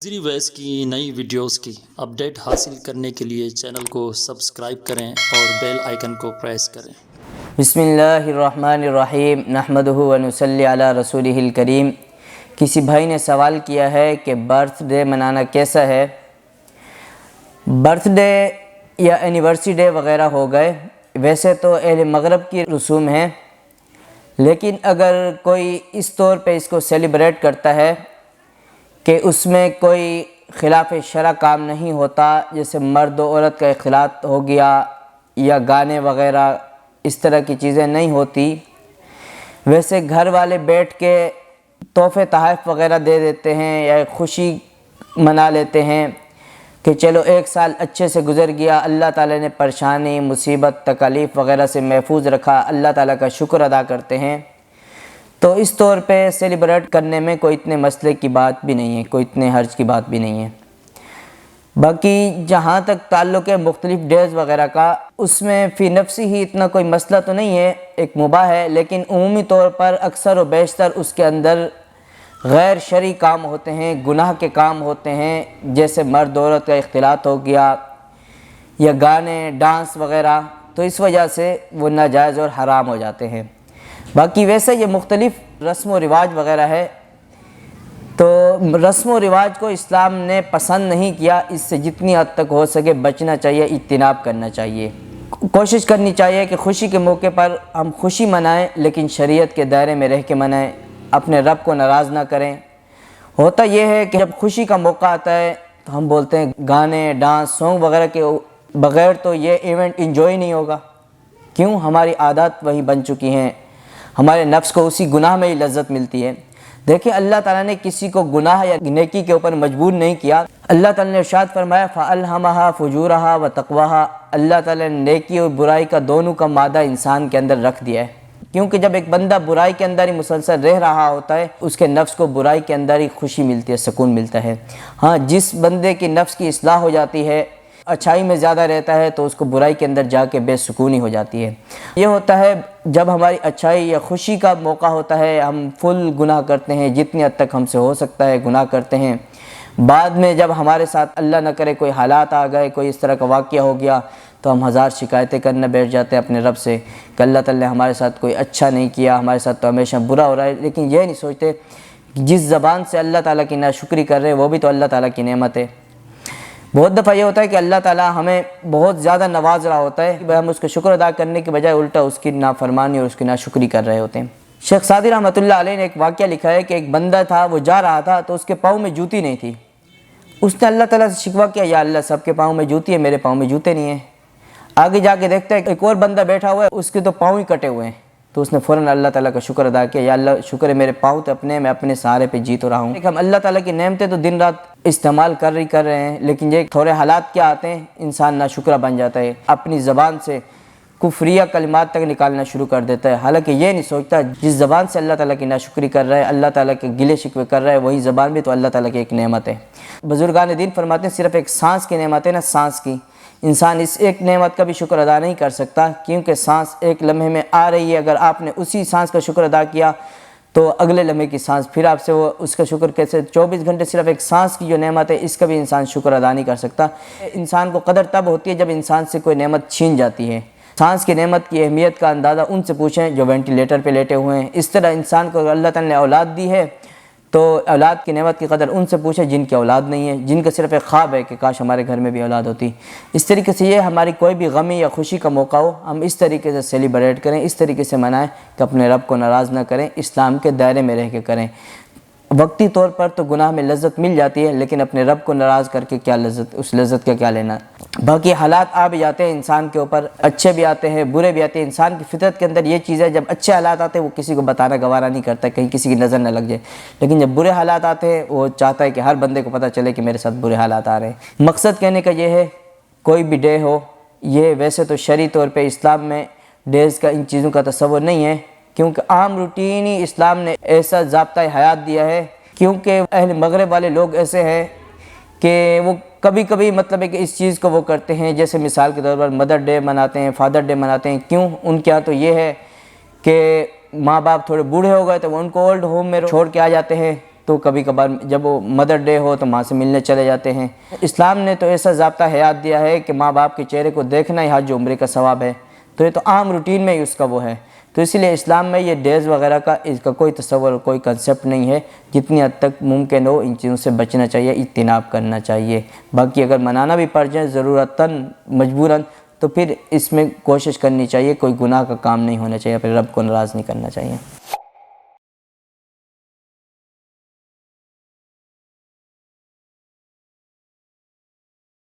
زیری ویس کی نئی ویڈیوز کی اپڈیٹ حاصل کرنے کے لیے چینل کو سبسکرائب کریں اور بیل آئیکن کو پریس کریں۔ بسم اللہ الرحمن الرحیم نحمدہ ونصلی علی رسولہ الکریم۔ کسی بھائی نے سوال کیا ہے کہ برتھ ڈے منانا کیسا ہے؟ برتھ ڈے یا اینیورسری ڈے وغیرہ ہو گئے، ویسے تو اہل مغرب کی رسوم ہیں، لیکن اگر کوئی اس طور پہ اس کو سیلیبریٹ کرتا ہے کہ اس میں کوئی خلاف شرع کام نہیں ہوتا، جیسے مرد و عورت کا اختلاط ہو گیا یا گانے وغیرہ اس طرح کی چیزیں نہیں ہوتی، ویسے گھر والے بیٹھ کے تحفے تحائف وغیرہ دے دیتے ہیں یا خوشی منا لیتے ہیں کہ چلو ایک سال اچھے سے گزر گیا، اللہ تعالیٰ نے پریشانی، مصیبت، تکالیف وغیرہ سے محفوظ رکھا، اللہ تعالیٰ کا شکر ادا کرتے ہیں۔ تو اس طور پہ سیلیبریٹ کرنے میں کوئی اتنے مسئلے کی بات بھی نہیں ہے، کوئی اتنے حرج کی بات بھی نہیں ہے۔ باقی جہاں تک تعلق ہے مختلف ڈیز وغیرہ کا، اس میں فی نفسی ہی اتنا کوئی مسئلہ تو نہیں ہے، ایک مباح ہے، لیکن عمومی طور پر اکثر و بیشتر اس کے اندر غیر شرعی کام ہوتے ہیں، گناہ کے کام ہوتے ہیں، جیسے مرد عورت کا اختلاط ہو گیا یا گانے ڈانس وغیرہ، تو اس وجہ سے وہ ناجائز اور حرام ہو جاتے ہیں۔ باقی ویسے یہ مختلف رسم و رواج وغیرہ ہے، تو رسم و رواج کو اسلام نے پسند نہیں کیا، اس سے جتنی حد تک ہو سکے بچنا چاہیے، اجتناب کرنا چاہیے، کوشش کرنی چاہیے کہ خوشی کے موقع پر ہم خوشی منائیں، لیکن شریعت کے دائرے میں رہ کے منائیں، اپنے رب کو ناراض نہ کریں۔ ہوتا یہ ہے کہ جب خوشی کا موقع آتا ہے تو ہم بولتے ہیں گانے ڈانس سانگ وغیرہ کے بغیر تو یہ ایونٹ انجوائے نہیں ہوگا، کیوں؟ ہماری عادات وہی بن چکی ہیں، ہمارے نفس کو اسی گناہ میں ہی لذت ملتی ہے۔ دیکھیں اللہ تعالیٰ نے کسی کو گناہ یا نیکی کے اوپر مجبور نہیں کیا، اللہ تعالیٰ نے ارشاد فرمایا فَأَلْهَمَهَا فُجُورَهَا وَتَقْوَاهَا، اللہ تعالیٰ نے نیکی اور برائی کا دونوں کا مادہ انسان کے اندر رکھ دیا ہے، کیونکہ جب ایک بندہ برائی کے اندر ہی مسلسل رہ رہا ہوتا ہے، اس کے نفس کو برائی کے اندر ہی خوشی ملتی ہے، سکون ملتا ہے۔ ہاں، جس بندے کی نفس کی اصلاح ہو جاتی ہے، اچھائی میں زیادہ رہتا ہے، تو اس کو برائی کے اندر جا کے بے سکونی ہو جاتی ہے۔ یہ ہوتا ہے جب ہماری اچھائی یا خوشی کا موقع ہوتا ہے، ہم فل گناہ کرتے ہیں، جتنی حد تک ہم سے ہو سکتا ہے گناہ کرتے ہیں۔ بعد میں جب ہمارے ساتھ اللہ نہ کرے کوئی حالات آ گئے، کوئی اس طرح کا واقعہ ہو گیا، تو ہم ہزار شکایتیں کرنے بیٹھ جاتے ہیں اپنے رب سے کہ اللہ تعالیٰ نے ہمارے ساتھ کوئی اچھا نہیں کیا، ہمارے ساتھ تو ہمیشہ برا ہو رہا ہے، لیکن یہ نہیں سوچتے کہ جس زبان سے اللہ تعالیٰ کی ناشکری کر رہے ہیں وہ بھی تو اللہ تعالیٰ کی نعمت ہے۔ بہت دفعہ یہ ہوتا ہے کہ اللہ تعالیٰ ہمیں بہت زیادہ نواز رہا ہوتا ہے، کہ ہم اس کا شکر ادا کرنے کے بجائے الٹا اس کی نافرمانی اور اس کی ناشکری کر رہے ہوتے ہیں۔ شیخ سعدی رحمۃ اللہ علیہ نے ایک واقعہ لکھا ہے کہ ایک بندہ تھا، وہ جا رہا تھا تو اس کے پاؤں میں جوتی نہیں تھی، اس نے اللہ تعالیٰ سے شکوہ کیا، یا اللہ سب کے پاؤں میں جوتی ہے، میرے پاؤں میں جوتے نہیں ہیں۔ آگے جا کے دیکھتا ہے ایک اور بندہ بیٹھا ہوا ہے، اس کے تو پاؤں ہی کٹے ہوئے ہیں، تو اس نے فوراً اللہ تعالیٰ کا شکر ادا کیا، یا اللہ شکر ہے میرے پاؤں تو اپنے، میں اپنے سہارے پہ جیت رہا ہوں۔ ہم اللہ تعالیٰ کی نعمتیں تو دن رات استعمال کر رہے ہیں، لیکن یہ تھوڑے حالات کیا آتے ہیں، انسان ناشکرہ بن جاتا ہے، اپنی زبان سے کفریہ کلمات تک نکالنا شروع کر دیتا ہے، حالانکہ یہ نہیں سوچتا جس زبان سے اللہ تعالیٰ کی ناشکری کر رہا ہے، اللہ تعالیٰ کے گلے شکوے کر رہا ہے، وہی زبان بھی تو اللہ تعالیٰ کی ایک نعمت ہے۔ بزرگان دین فرماتے ہیں صرف ایک سانس کی نعمت ہے نا، سانس کی، انسان اس ایک نعمت کا بھی شکر ادا نہیں کر سکتا، کیونکہ سانس ایک لمحے میں آ رہی ہے، اگر آپ نے اسی سانس کا شکر ادا کیا تو اگلے لمحے کی سانس پھر آپ سے وہ اس کا شکر کیسے؟ 24 گھنٹے صرف ایک سانس کی جو نعمت ہے، اس کا بھی انسان شکر ادا نہیں کر سکتا۔ انسان کو قدر تب ہوتی ہے جب انسان سے کوئی نعمت چھین جاتی ہے۔ سانس کی نعمت کی اہمیت کا اندازہ ان سے پوچھیں جو وینٹیلیٹر پہ لیٹے ہوئے ہیں۔ اس طرح انسان کو اللہ تعالیٰ نے اولاد دی ہے تو اولاد کی نعمت کی قدر ان سے پوچھیں جن کی اولاد نہیں ہے، جن کا صرف ایک خواب ہے کہ کاش ہمارے گھر میں بھی اولاد ہوتی۔ اس طریقے سے یہ ہماری کوئی بھی غمی یا خوشی کا موقع ہو، ہم اس طریقے سے سیلیبریٹ کریں، اس طریقے سے منائیں کہ اپنے رب کو ناراض نہ کریں، اسلام کے دائرے میں رہ کے کریں۔ وقتی طور پر تو گناہ میں لذت مل جاتی ہے، لیکن اپنے رب کو ناراض کر کے کیا لذت، اس لذت کا کیا لینا۔ باقی حالات آ بھی جاتے ہیں انسان کے اوپر، اچھے بھی آتے ہیں برے بھی آتے ہیں، انسان کی فطرت کے اندر یہ چیز ہے، جب اچھے حالات آتے ہیں وہ کسی کو بتانا گوارا نہیں کرتا، کہیں کسی کی نظر نہ لگ جائے، لیکن جب برے حالات آتے ہیں وہ چاہتا ہے کہ ہر بندے کو پتہ چلے کہ میرے ساتھ برے حالات آ رہے ہیں۔ مقصد کہنے کا یہ ہے کوئی بھی ڈے ہو، یہ ویسے تو شرعی طور پہ اسلام میں ڈیز کا ان چیزوں کا تصور نہیں ہے، کیونکہ عام روٹین ہی اسلام نے ایسا ضابطۂ حیات دیا ہے، کیونکہ اہل مغرب والے لوگ ایسے ہیں کہ وہ کبھی کبھی مطلب ہے کہ اس چیز کو وہ کرتے ہیں، جیسے مثال کے طور پر مدر ڈے مناتے ہیں، فادر ڈے مناتے ہیں۔ کیوں؟ ان کے ہاں تو یہ ہے کہ ماں باپ تھوڑے بوڑھے ہو گئے تو وہ ان کو اولڈ ہوم میں چھوڑ کے آ جاتے ہیں، تو کبھی کبھار جب وہ مدر ڈے ہو تو ماں سے ملنے چلے جاتے ہیں۔ اسلام نے تو ایسا ضابطہ حیات دیا ہے کہ ماں باپ کے چہرے کو دیکھنا ہی حج عمرے کا ثواب ہے، تو یہ تو عام روٹین میں ہی اس کا وہ ہے۔ تو اسی لیے اسلام میں یہ ڈیز وغیرہ کا اس کا کوئی تصور کوئی کنسیپٹ نہیں ہے۔ جتنی حد تک ممکن ہو ان چیزوں سے بچنا چاہیے، اجتناب کرنا چاہیے۔ باقی اگر منانا بھی پڑ جائے ضرورتاً مجبوراً تو پھر اس میں کوشش کرنی چاہیے، کوئی گناہ کا کام نہیں ہونا چاہیے، پھر رب کو ناراض نہیں کرنا چاہیے۔